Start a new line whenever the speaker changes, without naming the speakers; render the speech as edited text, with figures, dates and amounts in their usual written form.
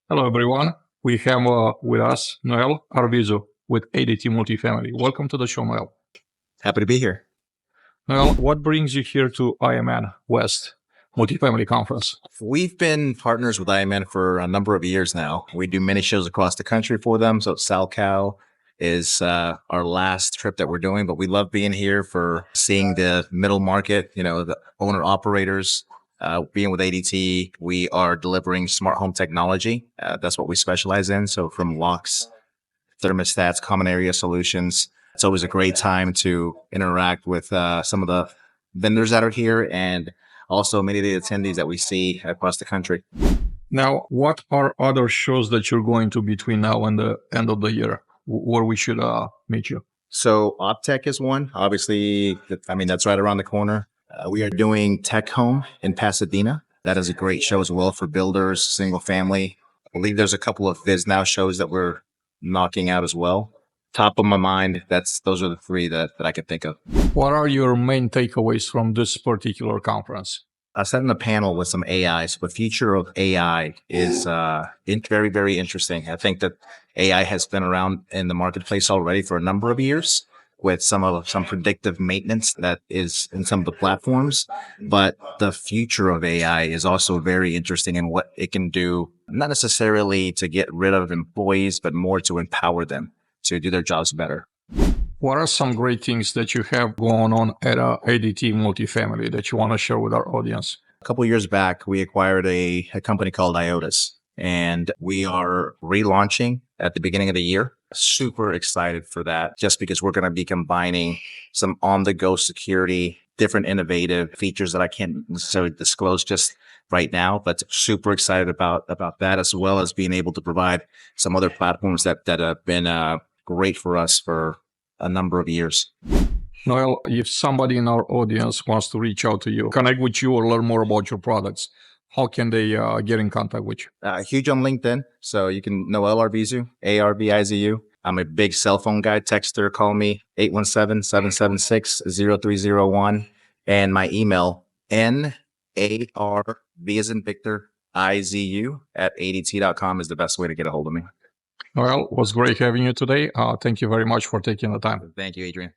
Hello, everyone. We have with us Noel Arvizu with ADT Multifamily. Welcome to the show, Noel.
Happy to be here.
Noel, what brings you here to IMN West Multifamily Conference?
We've been partners with IMN for a number of years now. We do many shows across the country for them. So SalCal is our last trip that we're doing, but we love being here for seeing the middle market, the owner operators. Being with ADT, we are delivering smart home technology. That's what we specialize in. So from locks, thermostats, common area solutions. It's always a great time to interact with some of the vendors that are here and also many of the attendees that we see across the country.
Now, what are other shows that you're going to between now and the end of the year where we should meet you?
So OpTech is one. Obviously, that's right around the corner. We are doing Tech Home in Pasadena. That is a great show as well for builders, single family. I believe there's a couple of VizNow shows that we're knocking out as well. Top of my mind, those are the three that I can think of.
What are your main takeaways from this particular conference?
I sat in a panel with some AI. So the future of AI is very, very interesting. I think that AI has been around in the marketplace already for a number of years with some predictive maintenance that is in some of the platforms. But the future of AI is also very interesting in what it can do, not necessarily to get rid of employees, but more to empower them to do their jobs better.
What are some great things that you have going on at ADT Multifamily that you want to share with our audience?
A couple of years back, we acquired a company called IOTAS, and we are relaunching at the beginning of the year. Super excited for that, just because we're going to be combining some on-the-go security, different innovative features that I can't necessarily disclose just right now, but super excited about that, as well as being able to provide some other platforms that have been great for us for a number of years.
Noel, if somebody in our audience wants to reach out to you, connect with you, or learn more about your products, how can they get in contact with you?
Huge on LinkedIn. So you can Noel Arvizu, Arvizu. I'm a big cell phone guy, texter. Call me 817-776-0301. And my email, NAR, V as in Victor, IZU @ADT.com is the best way to get a hold of me.
Noel, it was great having you today. Thank you very much for taking the time.
Thank you, Adrian.